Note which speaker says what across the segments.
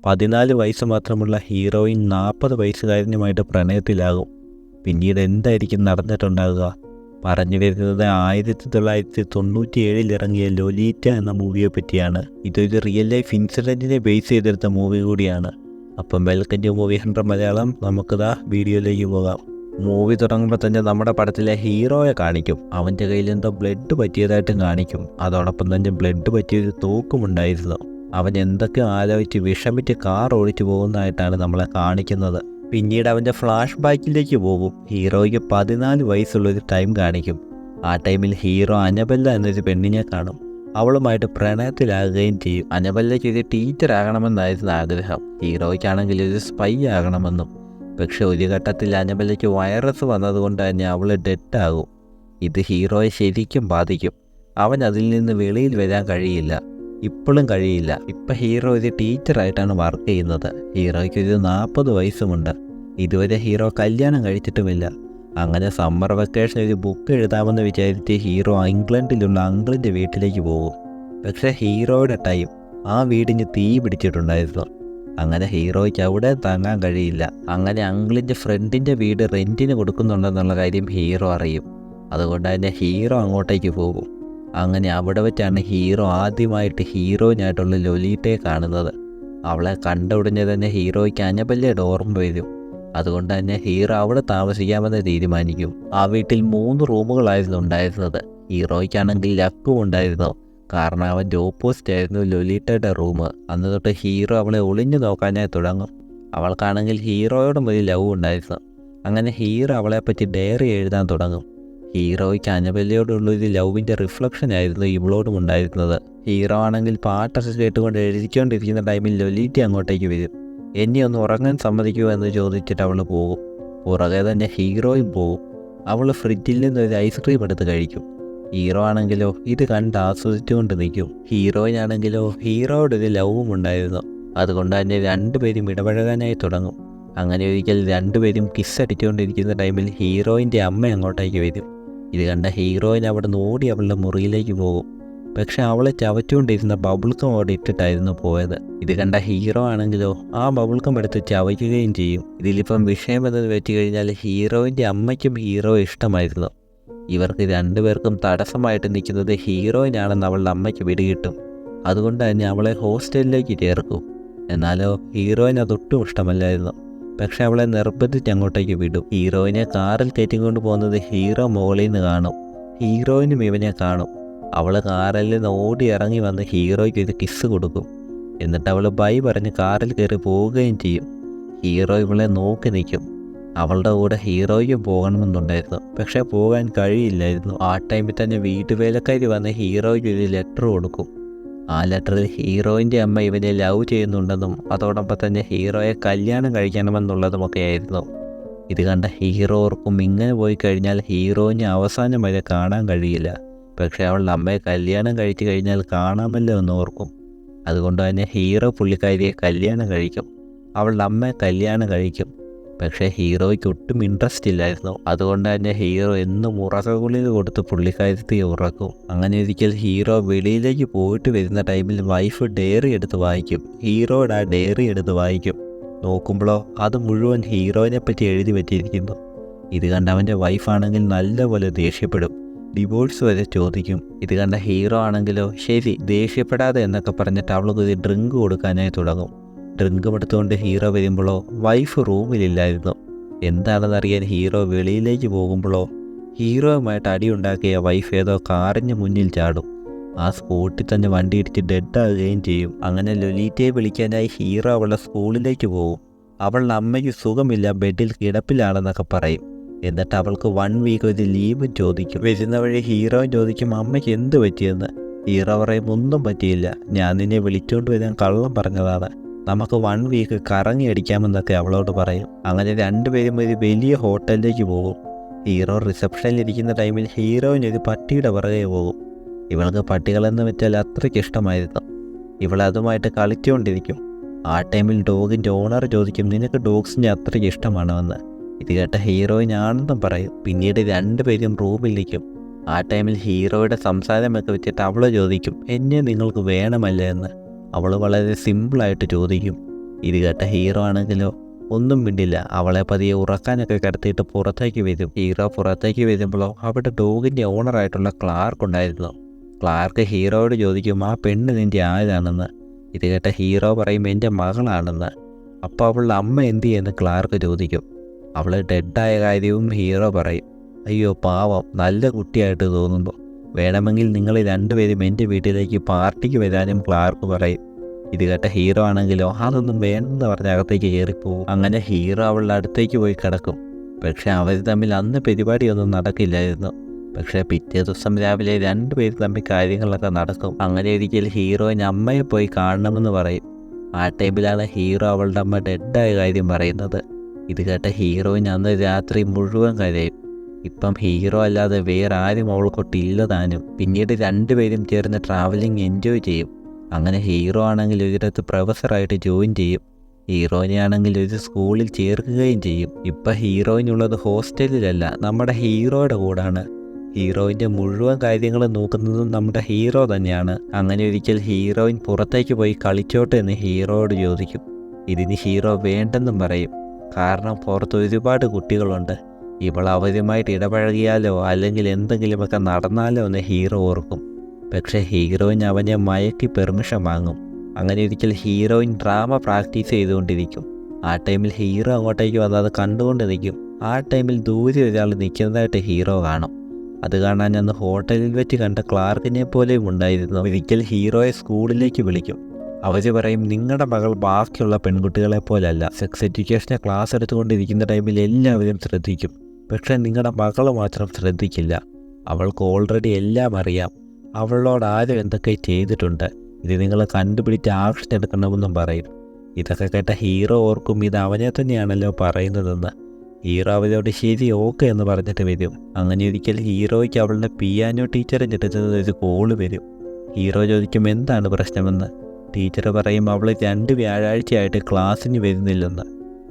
Speaker 1: 14 വയസ്സ് മാത്രമുള്ള ഹീറോയിൻ 40 വയസ്സുകാരനുമായിട്ട് പ്രണയത്തിലാകും. പിന്നീട് എന്തായിരിക്കും നടന്നിട്ടുണ്ടാകുക? പറഞ്ഞു വരുന്നത് 1997 ഇറങ്ങിയ ലൊലീറ്റ എന്ന മൂവിയെ പറ്റിയാണ്. ഇതൊരു റിയൽ ലൈഫ് ഇൻസിഡൻറ്റിനെ ബേസ് ചെയ്തെടുത്ത മൂവി കൂടിയാണ്. അപ്പം welcome to movie hunter Malayalam. നമുക്കിതാ വീഡിയോയിലേക്ക് പോകാം. മൂവി തുടങ്ങുമ്പോൾ തന്നെ നമ്മുടെ പടത്തിലെ ഹീറോയെ കാണിക്കും. അവൻ്റെ കയ്യിൽ എന്തോ ബ്ലഡ് പറ്റിയതായിട്ടും കാണിക്കും. അതോടൊപ്പം തന്നെ ബ്ലഡ് പറ്റിയൊരു തോക്കുമുണ്ടായിരുന്നു. അവൻ എന്തൊക്കെ ആലോചിച്ച് വിഷമിച്ച് കാർ ഓടിച്ചു പോകുന്നതായിട്ടാണ് നമ്മളെ കാണിക്കുന്നത്. പിന്നീട് അവൻ്റെ ഫ്ലാഷ് ബാക്കിലേക്ക് പോകും. ഹീറോയ്ക്ക് 14 വയസ്സുള്ളൊരു ടൈം കാണിക്കും. ആ ടൈമിൽ ഹീറോ അനബെല്ല എന്നൊരു പെണ്ണിനെ കാണും. അവളുമായിട്ട് പ്രണയത്തിലാകുകയും ചെയ്യും. അനബെല്ലയ്ക്ക് ഒരു ടീച്ചർ ആകണമെന്നായിരുന്നു ആഗ്രഹം. ഹീറോയ്ക്കാണെങ്കിൽ ഒരു സ്പൈ ആകണമെന്നും. പക്ഷെ ഒരു ഘട്ടത്തിൽ അനബെല്ലയ്ക്ക് വൈറസ് വന്നതുകൊണ്ട് തന്നെ അവൾ ഡെഡാകും. ഇത് ഹീറോയെ ശരിക്കും ബാധിക്കും. അവൻ അതിൽ നിന്ന് വെളിയിൽ വരാൻ കഴിയില്ല. ഇപ്പോഴും കഴിയില്ല. ഇപ്പം ഹീറോ ഒരു ടീച്ചറായിട്ടാണ് വർക്ക് ചെയ്യുന്നത്. ഹീറോയ്ക്ക് ഒരു 40 വയസ്സുമുണ്ട്. ഇതുവരെ ഹീറോ കല്യാണം കഴിച്ചിട്ടുമില്ല. അങ്ങനെ സമ്മർ വെക്കേഷൻ ഒരു ബുക്ക് എഴുതാമെന്ന് വിചാരിച്ച് ഹീറോ ഇംഗ്ലണ്ടിലുള്ള അങ്കിളിൻ്റെ വീട്ടിലേക്ക് പോകും. പക്ഷേ ഹീറോയുടെ ടൈം ആ വീടിന് തീ പിടിച്ചിട്ടുണ്ടായിരുന്നു. അങ്ങനെ ഹീറോയ്ക്ക് അവിടെ തങ്ങാൻ കഴിയില്ല. അങ്ങനെ അങ്കിളിൻ്റെ ഫ്രണ്ടിൻ്റെ വീട് റെൻറ്റിന് കൊടുക്കുന്നുണ്ടെന്നുള്ള കാര്യം ഹീറോ അറിയും. അതുകൊണ്ട് തന്നെ ഹീറോ അങ്ങോട്ടേക്ക് പോകും. അങ്ങനെ അവിടെ വെച്ചാണ് ഹീറോ ആദ്യമായിട്ട് ഹീറോയിനായിട്ടുള്ള ലൊലീറ്റയെ കാണുന്നത്. അവളെ കണ്ട ഉടനെ തന്നെ ഹീറോയ്ക്ക് അനബെല്ലയുടെ ഓർമ്മ വരും. അതുകൊണ്ട് തന്നെ ഹീറോ അവിടെ താമസിക്കാമെന്ന് തീരുമാനിക്കും. ആ വീട്ടിൽ 3 റൂമുകളായിരുന്നു ഉണ്ടായിരുന്നത്. ഹീറോയ്ക്കാണെങ്കിൽ ലക്കും ഉണ്ടായിരുന്നു. കാരണം അവൻ്റെ ഓപ്പോസിറ്റ് ആയിരുന്നു ലൊലീറ്റയുടെ റൂം. അന്ന് തൊട്ട് ഹീറോ അവളെ ഒളിഞ്ഞു നോക്കാനായി തുടങ്ങും. അവൾക്കാണെങ്കിൽ ഹീറോയോടും ഒരു ലവ് ഉണ്ടായിരുന്നു. അങ്ങനെ ഹീറോ അവളെപ്പറ്റി ഡയറി എഴുതാൻ തുടങ്ങും. ഹീറോയ്ക്ക് അനബെല്ലയോടുള്ളൊരു ലവിൻ്റെ റിഫ്ലക്ഷൻ ആയിരുന്നു ഇവളോടും ഉണ്ടായിരുന്നത്. ഹീറോ ആണെങ്കിൽ പാട്ടൊക്കെ കേട്ടുകൊണ്ട് എഴുതിക്കൊണ്ടിരിക്കുന്ന ടൈമിൽ ലൊലീറ്റ അങ്ങോട്ടേക്ക് വരും. എന്നെ ഒന്ന് ഉറങ്ങാൻ സമ്മതിക്കുമോ എന്ന് ചോദിച്ചിട്ട് അവൾ പോകും. പുറകെ തന്നെ ഹീറോയും പോകും. അവൾ ഫ്രിഡ്ജിൽ നിന്ന് ഒരു ഐസ്ക്രീം എടുത്ത് കഴിക്കും. ഹീറോ ആണെങ്കിലോ ഇത് കണ്ട് ആസ്വദിച്ചുകൊണ്ട് നിൽക്കും. ഹീറോയിനാണെങ്കിലോ ഹീറോയുടെ ലവും ഉണ്ടായിരുന്നു. അതുകൊണ്ട് തന്നെ രണ്ടുപേരും ഇടപഴകാനായി തുടങ്ങും. അങ്ങനെ ഒരിക്കൽ രണ്ടുപേരും കിസ് അടിച്ചുകൊണ്ടിരിക്കുന്ന ടൈമിൽ ഹീറോയിൻ്റെ അമ്മ അങ്ങോട്ടേക്ക് വരും. ഇത് കണ്ട ഹീറോയിൻ അവിടെ നിന്ന് ഓടി അവളുടെ മുറിയിലേക്ക് പോകും. പക്ഷെ അവളെ ചവച്ചുകൊണ്ടിരുന്ന ബബിൾക്കം അവിടെ ഇട്ടിട്ടായിരുന്നു പോയത്. ഇത് കണ്ട ഹീറോ ആണെങ്കിലോ ആ ബബിൾക്കം എടുത്ത് ചവയ്ക്കുകയും ചെയ്യും. ഇതിലിപ്പം വിഷയം എന്നത് വെച്ച് കഴിഞ്ഞാൽ ഹീറോയിൻ്റെ അമ്മയ്ക്കും ഹീറോ ഇഷ്ടമായിരുന്നു. ഇവർക്ക് രണ്ടുപേർക്കും തടസ്സമായിട്ട് നിൽക്കുന്നത് ഹീറോയിനാണെന്ന് അവളുടെ അമ്മയ്ക്ക് പിടികിട്ടും. അതുകൊണ്ട് തന്നെ അവളെ ഹോസ്റ്റലിലേക്ക് ചേർക്കും. എന്നാലോ ഹീറോയിന് അതൊട്ടും ഇഷ്ടമല്ലായിരുന്നു. പക്ഷെ അവളെ നിർബന്ധിച്ച് അങ്ങോട്ടേക്ക് വിടും. ഹീറോയിനെ കാറിൽ കയറ്റിക്കൊണ്ട് പോകുന്നത് ഹീറോ മുകളിൽ നിന്ന് കാണും. ഹീറോയിനും ഇവനെ കാണും. അവൾ കാറിൽ നിന്ന് ഓടി ഇറങ്ങി വന്ന് ഹീറോയ്ക്ക് ഒരു കിസ് കൊടുക്കും. എന്നിട്ട് അവൾ ബൈ പറഞ്ഞ് കാറിൽ കയറി പോവുകയും ചെയ്യും. ഹീറോ ഇവളെ നോക്കി നിൽക്കും. അവളുടെ കൂടെ ഹീറോയ്ക്കും പോകണമെന്നുണ്ടായിരുന്നു. പക്ഷേ പോകാൻ കഴിയില്ലായിരുന്നു. ആ ടൈമിൽ തന്നെ വീട്ടുവേലക്കാരി വന്ന് ഹീറോയ്ക്ക് ഒരു ലെറ്റർ കൊടുക്കും. ആ ലെറ്ററിൽ ഹീറോയിൻ്റെ അമ്മ ഇവനെ ലവ് ചെയ്യുന്നുണ്ടെന്നും അതോടൊപ്പം തന്നെ ഹീറോയെ കല്യാണം കഴിക്കണമെന്നുള്ളതുമൊക്കെ ആയിരുന്നു. ഇത് കണ്ട ഹീറോ ഓർക്കും ഇങ്ങനെ പോയി കഴിഞ്ഞാൽ ഹീറോയിനെ അവസാനം വരെ കാണാൻ കഴിയില്ല. പക്ഷേ അവളുടെ അമ്മയെ കല്യാണം കഴിച്ചു കഴിഞ്ഞാൽ കാണാമല്ലോ എന്ന് ഓർക്കും. അതുകൊണ്ട് തന്നെ ഹീറോ പുള്ളിക്കാരിയെ കല്യാണം കഴിക്കും. അവളുടെ അമ്മയെ കല്യാണം കഴിക്കും. പക്ഷേ ഹീറോയ്ക്ക് ഒട്ടും ഇൻട്രസ്റ്റ് ഇല്ലായിരുന്നു. അതുകൊണ്ട് തന്നെ ഹീറോ എന്നും ഉറക്കഗുളിക കൊടുത്ത് പുള്ളിക്കാരത്തെ ഉറക്കും. അങ്ങനെ ഒരിക്കൽ ഹീറോ വെളിയിലേക്ക് പോയിട്ട് വരുന്ന ടൈമിൽ വൈഫ് ഡയറി എടുത്ത് വായിക്കും. ഹീറോയുടെ ആ ഡയറി എടുത്ത് വായിക്കും. നോക്കുമ്പോഴോ അത് മുഴുവൻ ഹീറോയിനെ പറ്റി എഴുതി വെച്ചിരിക്കുന്നു. ഇത് കണ്ട അവൻ്റെ വൈഫാണെങ്കിൽ നല്ലപോലെ ദേഷ്യപ്പെടും. ഡിവോഴ്സ് വരെ ചോദിക്കും. ഇത് കണ്ട ഹീറോ ആണെങ്കിലോ ശരി ദേഷ്യപ്പെടാതെ എന്നൊക്കെ പറഞ്ഞിട്ട് അവൾക്ക് ഒരു ഡ്രിങ്ക് കൊടുക്കാനായി തുടങ്ങും. ഡ്രിങ്ക് എടുത്തുകൊണ്ട് ഹീറോ വരുമ്പോഴോ വൈഫ് റൂമിലില്ലായിരുന്നു. എന്താണെന്നറിയാൻ ഹീറോ വെളിയിലേക്ക് പോകുമ്പോഴോ ഹീറോയുമായിട്ട് അടിയുണ്ടാക്കിയ വൈഫ് ഏതോ കാറിന് മുന്നിൽ ചാടും. ആ സ്പോട്ടിൽ തന്നെ വണ്ടി ഇടിച്ച് ഡെഡാകുകയും ചെയ്യും. അങ്ങനെ ലൊലീറ്റയെ വിളിക്കാനായി ഹീറോ അവളുടെ സ്കൂളിലേക്ക് പോകും. അവളുടെ അമ്മയ്ക്ക് സുഖമില്ല, ബെഡിൽ കിടപ്പിലാണെന്നൊക്കെ പറയും. എന്നിട്ട് അവൾക്ക് 1 വീക്ക് ഒരു ലീവും ചോദിക്കും. വരുന്ന വഴി ഹീറോ ചോദിക്കും അമ്മയ്ക്ക് എന്ത് പറ്റിയെന്ന്. ഹീറോ പറയും ഒന്നും പറ്റിയില്ല, ഞാൻ നിന്നെ വിളിച്ചുകൊണ്ട് വരാൻ കള്ളം പറഞ്ഞതാണ്, നമുക്ക് 1 വീക്ക് കറങ്ങി അടിക്കാമെന്നൊക്കെ അവളോട് പറയും. അങ്ങനെ രണ്ടുപേരും ഒരു വലിയ ഹോട്ടലിലേക്ക് പോകും. ഹീറോ റിസപ്ഷനിലിരിക്കുന്ന ടൈമിൽ ഹീറോയിനൊരു പട്ടിയുടെ പുറകെ പോകും. ഇവൾക്ക് പട്ടികളെന്ന് വെച്ചാൽ അത്രയ്ക്ക് ഇഷ്ടമായിരുന്നു. ഇവളതുമായിട്ട് കളിച്ചുകൊണ്ടിരിക്കും. ആ ടൈമിൽ ഡോഗിൻ്റെ ഓണർ ചോദിക്കും നിനക്ക് ഡോഗ്സിനെ അത്രയ്ക്ക് ഇഷ്ടമാണോ എന്ന്. ഇത് കേട്ട ഹീറോയിനാണെന്നും പറയും. പിന്നീട് രണ്ടുപേരും റൂമിലിരിക്കും. ആ ടൈമിൽ ഹീറോയുടെ സംസാരമൊക്കെ വെച്ചിട്ട് അവൾ ചോദിക്കും എന്നെ നിങ്ങൾക്ക് വേണമല്ലേ എന്ന്. അവൾ വളരെ സിമ്പിളായിട്ട് ചോദിക്കും. ഇത് കേട്ട ഹീറോ ആണെങ്കിലോ ഒന്നും മിണ്ടില്ല. അവളെ പതിയെ ഉറക്കാനൊക്കെ കിടത്തിയിട്ട് പുറത്തേക്ക് വരും. ഹീറോ പുറത്തേക്ക് വരുമ്പോഴോ അവിടെ ഡോഗിൻ്റെ ഓണറായിട്ടുള്ള ക്ലാർക്ക് ഉണ്ടായിരുന്നു. ക്ലാർക്ക് ഹീറോയോട് ചോദിക്കും, ആ പെണ്ണ് നിൻ്റെ ആരാണെന്ന്. ഇത് കേട്ട ഹീറോ പറയും, എൻ്റെ മകളാണെന്ന്. അപ്പോൾ അവളുടെ അമ്മ എന്ത് ചെയ്യുമെന്ന് ക്ലാർക്ക് ചോദിക്കും. അവൾ ഡെഡായ കാര്യവും ഹീറോ പറയും. അയ്യോ പാവം, നല്ല കുട്ടിയായിട്ട് തോന്നുന്നു, വേണമെങ്കിൽ നിങ്ങൾ രണ്ടുപേരും എൻ്റെ വീട്ടിലേക്ക് പാർട്ടിക്ക് വരാനും ക്ലാർക്ക് പറയും. ഇത് കേട്ട ഹീറോ ആണെങ്കിലോ അതൊന്നും വേണമെന്ന് പറഞ്ഞ അകത്തേക്ക് കയറിപ്പോവും. അങ്ങനെ ഹീറോ അവളുടെ അടുത്തേക്ക് പോയി കിടക്കും. പക്ഷേ അവർ തമ്മിൽ അന്ന് പരിപാടിയൊന്നും നടക്കില്ലായിരുന്നു. പക്ഷേ പിറ്റേ ദിവസം രാവിലെ രണ്ടുപേരും തമ്മിൽ കാര്യങ്ങളൊക്കെ നടക്കും. അങ്ങനെ ഒരിക്കൽ ഹീറോയിന് അമ്മയെ പോയി കാണണമെന്ന് പറയും. ആ ടൈമിലാണ് ഹീറോ അവളുടെ അമ്മ ഡെഡായ കാര്യം പറയുന്നത്. ഇത് കേട്ട ഹീറോയിന് അന്ന് രാത്രി മുഴുവൻ കരയും. ഇപ്പം ഹീറോ അല്ലാതെ വേറെ ആരും അവൾക്കൊട്ടില്ല താനും. പിന്നീട് രണ്ടുപേരും ചേർന്ന് ട്രാവലിംഗ് എൻജോയ് ചെയ്യും. അങ്ങനെ ഹീറോ ആണെങ്കിൽ ഒരിടത്ത് പ്രൊഫസറായിട്ട് ജോയിൻ ചെയ്യും. ഹീറോയിനെ ആണെങ്കിൽ ഒരു സ്കൂളിൽ ചേർക്കുകയും ചെയ്യും. ഇപ്പം ഹീറോയിനുള്ളത് ഹോസ്റ്റലിലല്ല, നമ്മുടെ ഹീറോയുടെ കൂടാണ്. ഹീറോയിൻ്റെ മുഴുവൻ കാര്യങ്ങളും നോക്കുന്നതും നമ്മുടെ ഹീറോ തന്നെയാണ്. അങ്ങനെ ഒരിക്കൽ ഹീറോയിൻ പുറത്തേക്ക് പോയി കളിച്ചോട്ടെ എന്ന് ഹീറോയോട് ചോദിക്കും. ഇതിന് ഹീറോ വേണ്ടെന്നും പറയും. കാരണം പുറത്ത് ഒരുപാട് കുട്ടികളുണ്ട്, ഇവൾ അവരുമായിട്ട് ഇടപഴകിയാലോ അല്ലെങ്കിൽ എന്തെങ്കിലുമൊക്കെ നടന്നാലോ എന്ന് ഹീറോ ഓർക്കും. പക്ഷേ ഹീറോയിൻ അവനെ മയക്കി പെർമിഷൻ വാങ്ങും. അങ്ങനെ ഒരിക്കൽ ഹീറോയിൻ ഡ്രാമ പ്രാക്ടീസ് ചെയ്തുകൊണ്ടിരിക്കും. ആ ടൈമിൽ ഹീറോ അങ്ങോട്ടേക്ക് വന്ന് അത് കണ്ടുകൊണ്ട് നിൽക്കും. ആ ടൈമിൽ ദൂരെ ഒരാൾ നിൽക്കുന്നതായിട്ട് ഹീറോ കാണും. അത് കാണാൻ അന്ന് ഹോട്ടലിൽ വെച്ച് കണ്ട ക്ലാർക്കിനെ പോലെയും ഉണ്ടായിരുന്നു. ഒരിക്കൽ ഹീറോയെ സ്കൂളിലേക്ക് വിളിക്കും. അവർ പറയും, നിങ്ങളുടെ മകൾ ബാക്കിയുള്ള പെൺകുട്ടികളെ പോലല്ല. സെക്സ് എഡ്യൂക്കേഷനെ ക്ലാസ് എടുത്തുകൊണ്ടിരിക്കുന്ന ടൈമിൽ എല്ലാവരും ശ്രദ്ധിക്കും, പക്ഷേ നിങ്ങളുടെ മകൾ മാത്രം ശ്രദ്ധിക്കില്ല. അവൾക്ക് ഓൾറെഡി എല്ലാം അറിയാം. അവളോട് ആരും എന്തൊക്കെ ചെയ്തിട്ടുണ്ട്, ഇത് നിങ്ങൾ കണ്ടുപിടിച്ച് ആക്ഷൻ എടുക്കണമെന്നും പറയും. ഇതൊക്കെ കേട്ട ഹീറോ ഓർക്കും, ഇത് അവനെ തന്നെയാണല്ലോ പറയുന്നതെന്ന്. ഹീറോ അവരോട് ശരി ഓക്കെ എന്ന് പറഞ്ഞിട്ട് വരും. അങ്ങനെ ഒരിക്കൽ ഹീറോയ്ക്ക് അവളുടെ പിയാനോ ടീച്ചറിൻ്റെ അടുത്ത് ഒരു കോള് വരും. ഹീറോ ചോദിക്കും എന്താണ് പ്രശ്നമെന്ന്. ടീച്ചർ പറയും അവൾ 2 വ്യാഴാഴ്ചയായിട്ട് ക്ലാസ്സിന് വരുന്നില്ലെന്ന്.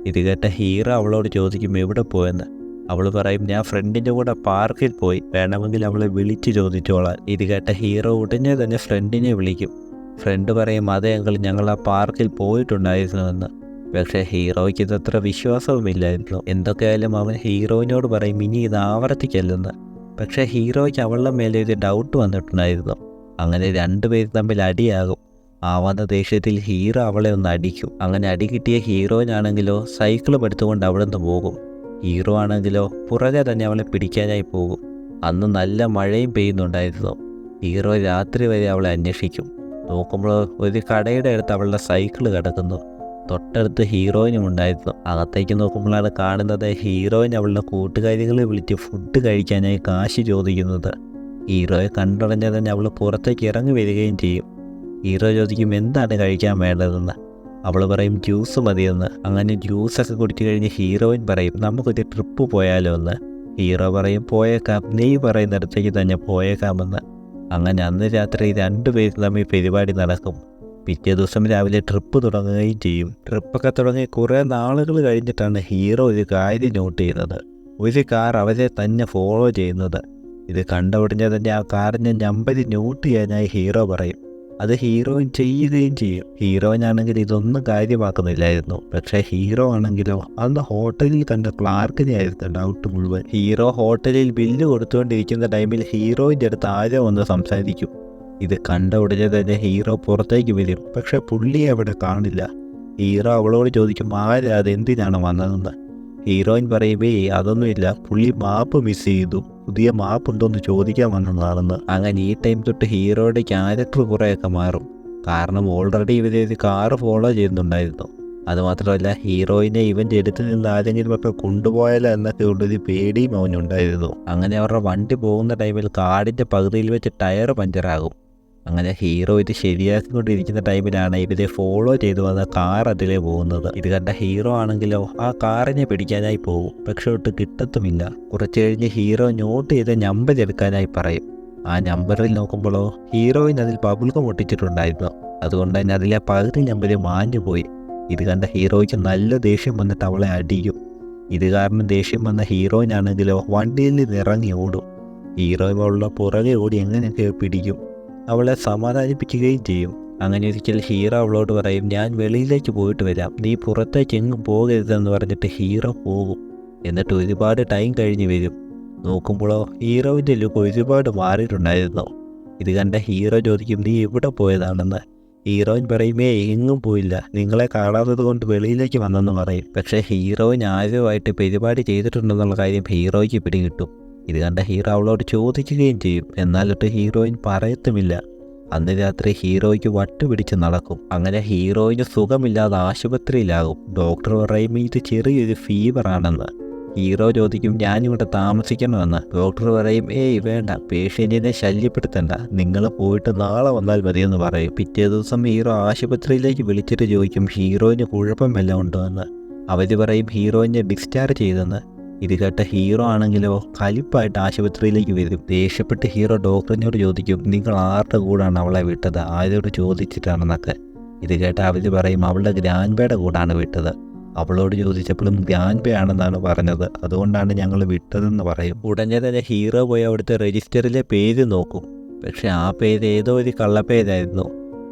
Speaker 1: ഇത് കേട്ട ഹീറോ അവളോട് ചോദിക്കും എവിടെ പോയെന്ന്. അവൾ പറയും ഞാൻ ഫ്രണ്ടിൻ്റെ കൂടെ പാർക്കിൽ പോയി, വേണമെങ്കിൽ അവളെ വിളിച്ച് ചോദിച്ചോളാൻ. ഇത് കേട്ട ഹീറോ ഉടനെ തന്നെ ഫ്രണ്ടിനെ വിളിക്കും. ഫ്രണ്ട് പറയും അതെ അങ്കിൾ, ഞങ്ങൾ ആ പാർക്കിൽ പോയിട്ടുണ്ടായിരുന്നുവെന്ന്. പക്ഷേ ഹീറോയ്ക്ക് ഇതത്ര വിശ്വാസവുമില്ലായിരുന്നു. എന്തൊക്കെയായാലും അവൻ ഹീറോയിനോട് പറയും ഇനി ഇത് ആവർത്തിക്കല്ലെന്ന്. പക്ഷേ ഹീറോയ്ക്ക് അവളുടെ മേലെ ഒരു ഡൗട്ട് വന്നിട്ടുണ്ടായിരുന്നു. അങ്ങനെ രണ്ടുപേരും തമ്മിൽ അടിയാകും. ആവാത്ത ദേഷ്യത്തിൽ ഹീറോ അവളെ ഒന്ന് അടിക്കും. അങ്ങനെ അടി കിട്ടിയ ഹീറോയിനാണെങ്കിലോ സൈക്കിളും എടുത്തുകൊണ്ട് അവിടെ നിന്ന് പോകും. ഹീറോ ആണെങ്കിലോ പുറകെ തന്നെ അവളെ പിടിക്കാനായി പോകും. അന്ന് നല്ല മഴയും പെയ്യുന്നുണ്ടായിരുന്നു. ഹീറോ രാത്രി വരെ അവളെ അന്വേഷിക്കും. നോക്കുമ്പോൾ ഒരു കടയുടെ അടുത്ത് അവളുടെ സൈക്കിൾ കിടക്കുന്നു. തൊട്ടടുത്ത് ഹീറോയിനും ഉണ്ടായിരുന്നു. അകത്തേക്ക് നോക്കുമ്പോഴാണ് കാണുന്നത് ഹീറോയിൻ അവളുടെ കൂട്ടുകാരികളെ വിളിച്ച് ഫുഡ് കഴിക്കാനായി കാശ് ചോദിക്കുന്നത്. ഹീറോയെ കണ്ടുടഞ്ഞ തന്നെ അവൾ പുറത്തേക്ക് ഇറങ്ങി വരികയും ചെയ്യും. ഹീറോ ചോദിക്കും എന്താണ് കഴിക്കാൻ വേണ്ടതെന്ന്. അവൾ പറയും ജ്യൂസ് മതിയെന്ന്. അങ്ങനെ ജ്യൂസൊക്കെ കുടിച്ചു കഴിഞ്ഞ് ഹീറോയിൻ പറയും നമുക്കൊരു ട്രിപ്പ് പോയാലോ എന്ന്. ഹീറോ പറയും പോയേക്കാം, നീ പറയുന്നിടത്തേക്ക് തന്നെ പോയേക്കാമെന്ന്. അങ്ങനെ അന്ന് രാത്രി രണ്ടുപേരും തമ്മിൽ പരിപാടി നടക്കും. പിറ്റേ ദിവസം രാവിലെ ട്രിപ്പ് തുടങ്ങുകയും ചെയ്യും. ട്രിപ്പൊക്കെ തുടങ്ങി കുറേ നാളുകൾ കഴിഞ്ഞിട്ടാണ് ഹീറോ ഒരു കാര്യം നോട്ട് ചെയ്യുന്നത്. ഒരു കാർ അവരെ തന്നെ ഫോളോ ചെയ്യുന്നത്. ഇത് കണ്ട ഉടനെ തന്നെ ആ കാറിൻ്റെ നമ്പർ നോട്ട് ചെയ്യാനായി ഹീറോ പറയും. അത് ഹീറോയിൻ ചെയ്യുകയും ചെയ്യും. ഹീറോയിനാണെങ്കിൽ ഇതൊന്നും കാര്യമാക്കുന്നില്ലായിരുന്നു. പക്ഷേ ഹീറോ ആണെങ്കിലോ അന്ന് ഹോട്ടലിൽ കണ്ട ക്ലാർക്കിനെ ആയിരുന്നു ഡൗട്ട് മുഴുവൻ. ഹീറോ ഹോട്ടലിൽ ബില്ല് കൊടുത്തുകൊണ്ടിരിക്കുന്ന ടൈമിൽ ഹീറോയിൻ്റെ അടുത്ത് ആരോ ഒന്ന് സംസാരിക്കും. ഇത് കണ്ട ഉടനെ തന്നെ ഹീറോ പുറത്തേക്ക് വരും. പക്ഷെ പുള്ളിയെ അവിടെ കാണില്ല. ഹീറോ അവളോട് ചോദിക്കും ആരാ, അതെന്തിനാണ് വന്നതെന്ന്. ഹീറോയിൻ പറയുമ്പേ അതൊന്നുമില്ല, പുള്ളി മാപ്പ് മിസ് ചെയ്തു, പുതിയ മാപ്പ് ഉണ്ടോയെന്ന് ചോദിക്കാൻ വന്നതാണെന്ന്. അങ്ങനെ ഈ ടൈം തൊട്ട് ഹീറോയുടെ ക്യാരക്ടർ കുറേയൊക്കെ മാറും. കാരണം ഓൾറെഡി ഇവരൊരു കാറ് ഫോളോ ചെയ്യുന്നുണ്ടായിരുന്നു. അതുമാത്രമല്ല ഹീറോയിനെ ഇവൻ്റെ അടുത്ത് നിന്ന് ആരെങ്കിലുമൊക്കെ കൊണ്ടുപോയാലോ എന്നൊക്കെ ഉള്ളൊരു പേടിയും അവനുണ്ടായിരുന്നു. അങ്ങനെ അവരുടെ വണ്ടി പോകുന്ന ടൈമിൽ കാടിൻ്റെ പകുതിയിൽ വെച്ച് ടയർ പഞ്ചറാകും. അങ്ങനെ ഹീറോ ഇത് ശരിയാക്കിക്കൊണ്ടിരിക്കുന്ന ടൈമിലാണ് ഇവരെ ഫോളോ ചെയ്തു വന്ന കാർ അതിലേ പോകുന്നത്. ഇത് കണ്ട ഹീറോ ആണെങ്കിലോ ആ കാറിനെ പിടിക്കാനായി പോകും. പക്ഷെ ഒട്ട് കിട്ടത്തുമില്ല. കുറച്ച് കഴിഞ്ഞ് ഹീറോ നോട്ട് ചെയ്ത നമ്പർ എടുക്കാനായി പറയും. ആ നമ്പറിൽ നോക്കുമ്പോഴോ ഹീറോയിൻ അതിൽ ബബിൾഗം ഒട്ടിച്ചിട്ടുണ്ടായിരുന്നു. അതുകൊണ്ട് തന്നെ അതിലെ പകുതി നമ്പർ മാഞ്ഞു പോയി. ഇത് കണ്ട ഹീറോയ്ക്ക് നല്ല ദേഷ്യം വന്നിട്ട് അവളെ അടിക്കും. ഇത് കാരണം ദേഷ്യം വന്ന ഹീറോയിനാണെങ്കിലോ വണ്ടിയിൽ നിന്ന് ഇറങ്ങി ഓടും. ഹീറോയിൻ അവളുടെ പുറകെ ഓടി എങ്ങനെയൊക്കെ പിടിക്കും. അവളെ സമാധാനിപ്പിക്കുകയും ചെയ്യും. അങ്ങനെ ഒരിക്കൽ ഹീറോ അവളോട് പറയും, ഞാൻ വെളിയിലേക്ക് പോയിട്ട് വരാം, നീ പുറത്തേക്ക് എങ്ങും പോകരുതെന്ന് പറഞ്ഞിട്ട് ഹീറോ പോകും. എന്നിട്ട് ഒരുപാട് ടൈം കഴിഞ്ഞ് വരും. നോക്കുമ്പോഴോ ഹീറോവിൻ്റെ ലുക്ക് ഒരുപാട് മാറിയിട്ടുണ്ടായിരുന്നു. ഇത് കണ്ട ഹീറോ ചോദിക്കും, നീ എവിടെ പോയതാണെന്ന്. ഹീറോയിൻ പറയുമേ എങ്ങും പോയില്ല, നിങ്ങളെ കാണാത്തത് കൊണ്ട് വെളിയിലേക്ക് വന്നെന്ന് പറയും. പക്ഷേ ഹീറോയിൻ ആരുമായിട്ട് പരിപാടി ചെയ്തിട്ടുണ്ടെന്നുള്ള കാര്യം ഹീറോയ്ക്ക് പിടികിട്ടും. ഇത് കണ്ട ഹീറോ അവളോട് ചോദിക്കുകയും ചെയ്യും. എന്നാലിട്ട് ഹീറോയിൻ പറയത്തുമില്ല. അന്ന് രാത്രി ഹീറോയ്ക്ക് വട്ടുപിടിച്ച് നടക്കും. അങ്ങനെ ഹീറോയിന് സുഖമില്ലാതെ ആശുപത്രിയിലാകും. ഡോക്ടർ പറയും ഇത് ചെറിയൊരു ഫീവറാണെന്ന്. ഹീറോ ചോദിക്കും, ഞാനിവിടെ താമസിക്കണമെന്ന്. ഡോക്ടർ പറയും, ഏയ് വേണ്ട, പേഷ്യൻറ്റിനെ ശല്യപ്പെടുത്തണ്ട, നിങ്ങൾ പോയിട്ട് നാളെ വന്നാൽ മതിയെന്ന് പറയും. പിറ്റേ ദിവസം ഹീറോ ആശുപത്രിയിലേക്ക് വിളിച്ചിട്ട് ചോദിക്കും, ഹീറോയിന് കുഴപ്പമെല്ലാം ഉണ്ടോ എന്ന്. അവർ പറയും ഹീറോയിനെ ഡിസ്ചാർജ് ചെയ്തെന്ന്. ഇത് കേട്ട ഹീറോ ആണെങ്കിലോ കലിപ്പായിട്ട് ആശുപത്രിയിലേക്ക് വരും. ദേഷ്യപ്പെട്ട് ഹീറോ ഡോക്ടറിനോട് ചോദിക്കും, നിങ്ങൾ ആരുടെ കൂടാണ് അവളെ വിട്ടത്, ആരോട് ചോദിച്ചിട്ടാണെന്നൊക്കെ. ഇത് കേട്ട അവർ പറയും, അവളുടെ ഗ്രാൻഡ്പയുടെ കൂടാണ് വിട്ടത്. അവളോട് ചോദിച്ചപ്പോഴും ഗ്രാൻഡ്പയാണെന്നാണ് പറഞ്ഞത്, അതുകൊണ്ടാണ് ഞങ്ങൾ വിട്ടതെന്ന് പറയും. ഉടനെ തന്നെ ഹീറോ പോയി അവിടുത്തെ രജിസ്റ്ററിലെ പേര് നോക്കും. പക്ഷെ ആ പേര് ഏതോ ഒരു കള്ളപ്പേരായിരുന്നു.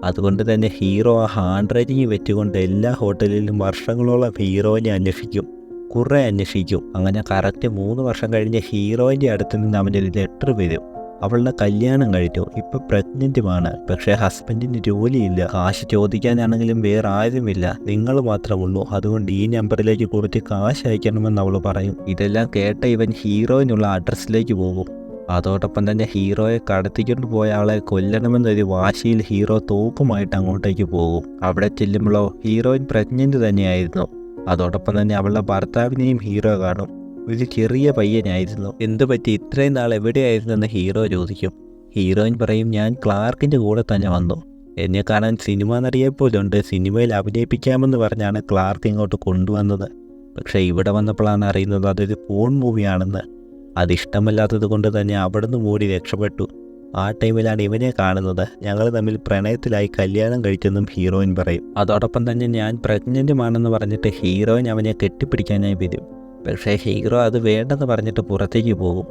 Speaker 1: അതുകൊണ്ട് തന്നെ ഹീറോ ആ ഹാൻഡ് റൈറ്റിംഗ് വെച്ചുകൊണ്ട് എല്ലാ ഹോട്ടലിലും വർഷങ്ങളോളം ഹീറോയിനെ അന്വേഷിക്കും. കുറേ അന്വേഷിക്കും. അങ്ങനെ കറക്റ്റ് 3 വർഷം കഴിഞ്ഞ് ഹീറോയിൻ്റെ അടുത്ത് നിന്ന് അവൻ്റെ ലെറ്റർ വരും. അവളുടെ കല്യാണം കഴിഞ്ഞു, ഇപ്പം പ്രഗ്നൻറ്റുമാണ്. പക്ഷേ ഹസ്ബൻഡിന് ജോലിയില്ല, കാശ് ചോദിക്കാനാണെങ്കിലും വേറെ ആരുമില്ല, നിങ്ങൾ മാത്രമുള്ളൂ, അതുകൊണ്ട് ഈ നമ്പറിലേക്ക് കുറച്ച് കാശ് അയക്കണമെന്ന് അവൾ പറയും. ഇതെല്ലാം കേട്ട ഇവൻ ഹീറോയിനുള്ള അഡ്രസ്സിലേക്ക് പോകും. അതോടൊപ്പം തന്നെ ഹീറോയെ കടത്തിക്കൊണ്ട് പോയ ആളെ കൊല്ലണമെന്നൊരു വാശിയിൽ ഹീറോ തോക്കുമായിട്ട് അങ്ങോട്ടേക്ക് പോകും. അവിടെ ചെല്ലുമ്പോഴോ ഹീറോയിൻ പ്രഗ്നൻ്റ് തന്നെയായിരുന്നു. അതോടൊപ്പം തന്നെ അവളുടെ ഭർത്താവിനെയും ഹീറോ കാണും. ഒരു ചെറിയ പയ്യനായിരുന്നു. എന്തു പറ്റി, ഇത്രയും നാൾ എവിടെയായിരുന്നെന്ന് ഹീറോ ചോദിക്കും. ഹീറോയിൻ പറയും, ഞാൻ ക്ലാർക്കിൻ്റെ കൂടെ തന്നെ വന്നു, എന്നെ കാണാൻ സിനിമ നടിയെപ്പോലുണ്ട്, സിനിമയിൽ അഭിനയിപ്പിക്കാമെന്ന് പറഞ്ഞാണ് ക്ലാർക്ക് ഇങ്ങോട്ട് കൊണ്ടുവന്നത്. പക്ഷേ ഇവിടെ വന്നപ്പോഴാണ് അറിയുന്നത് അതൊരു ഫോൺ മൂവിയാണെന്ന്. അതിഷ്ടമല്ലാത്തത് കൊണ്ട് തന്നെ അവിടുന്ന് മൂടി രക്ഷപ്പെട്ടു. ആ ടൈമിലാണ് ഇവനെ കാണുന്നത്. ഞങ്ങൾ തമ്മിൽ പ്രണയത്തിലായി കല്യാണം കഴിച്ചെന്നും ഹീറോയിൻ പറയും. അതോടൊപ്പം തന്നെ ഞാൻ പ്രഗ്നൻറ്റുമാണെന്ന് പറഞ്ഞിട്ട് ഹീറോയിൻ അവനെ കെട്ടിപ്പിടിക്കാനായി വരും. പക്ഷേ ഹീറോ അത് വേണ്ടെന്ന് പറഞ്ഞിട്ട് പുറത്തേക്ക് പോകും.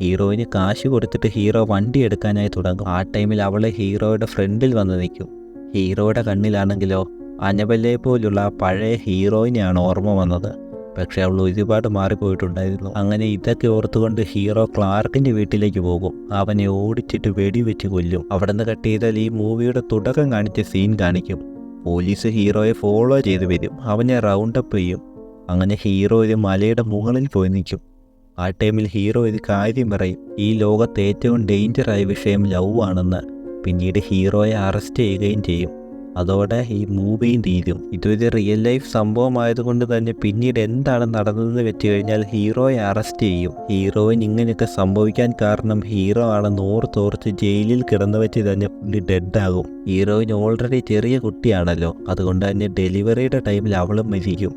Speaker 1: ഹീറോയിന് കാശ് കൊടുത്തിട്ട് ഹീറോ വണ്ടി എടുക്കാനായി തുടങ്ങും. ആ ടൈമിൽ അവൾ ഹീറോയുടെ ഫ്രണ്ടിൽ വന്ന് നിൽക്കും. ഹീറോയുടെ കണ്ണിലാണെങ്കിലോ അനബല്ലയെ പോലുള്ള പഴയ ഹീറോയിനെയാണ് ഓർമ്മ വന്നത്. പക്ഷേ അവൾ ഒരുപാട് മാറിപ്പോയിട്ടുണ്ടായിരുന്നു. അങ്ങനെ ഇതൊക്കെ ഓർത്തുകൊണ്ട് ഹീറോ ക്ലാർക്കിൻ്റെ വീട്ടിലേക്ക് പോകും. അവനെ ഓടിച്ചിട്ട് വെടിവെച്ച് കൊല്ലും. അവിടെ നിന്ന് കട്ട് ചെയ്താൽ ഈ മൂവിയുടെ തുടക്കം കാണിച്ച സീൻ കാണിക്കും. പോലീസ് ഹീറോയെ ഫോളോ ചെയ്ത് വരും. അവനെ റൗണ്ടപ്പ് ചെയ്യും. അങ്ങനെ ഹീറോ ഒരു മലയുടെ മുകളിൽ പോയി നിൽക്കും. ആ ടൈമിൽ ഹീറോ ഒരു കാര്യം പറയും, ഈ ലോകത്ത് ഏറ്റവും ഡേഞ്ചറായ വിഷയം ലവ് ആണെന്ന്. പിന്നീട് ഹീറോയെ അറസ്റ്റ് ചെയ്യുകയും ചെയ്യും. അതോടെ ഈ മൂവിയും തീരും. ഇതൊരു റിയൽ ലൈഫ് സംഭവമായതുകൊണ്ട് തന്നെ പിന്നീട് എന്താണ് നടന്നതെന്ന് വെച്ച് കഴിഞ്ഞാൽ ഹീറോയെ അറസ്റ്റ് ചെയ്യും. ഹീറോയിന് ഇങ്ങനെയൊക്കെ സംഭവിക്കാൻ കാരണം ഹീറോ ആണെന്ന് ഓർത്തോർത്ത് ജയിലിൽ കിടന്നു വെച്ച് തന്നെ പുള്ളി ഡെഡാകും. ഹീറോയിൻ ഓൾറെഡി ചെറിയ കുട്ടിയാണല്ലോ, അതുകൊണ്ട് തന്നെ ഡെലിവറിയുടെ ടൈമിൽ അവളും മരിക്കും.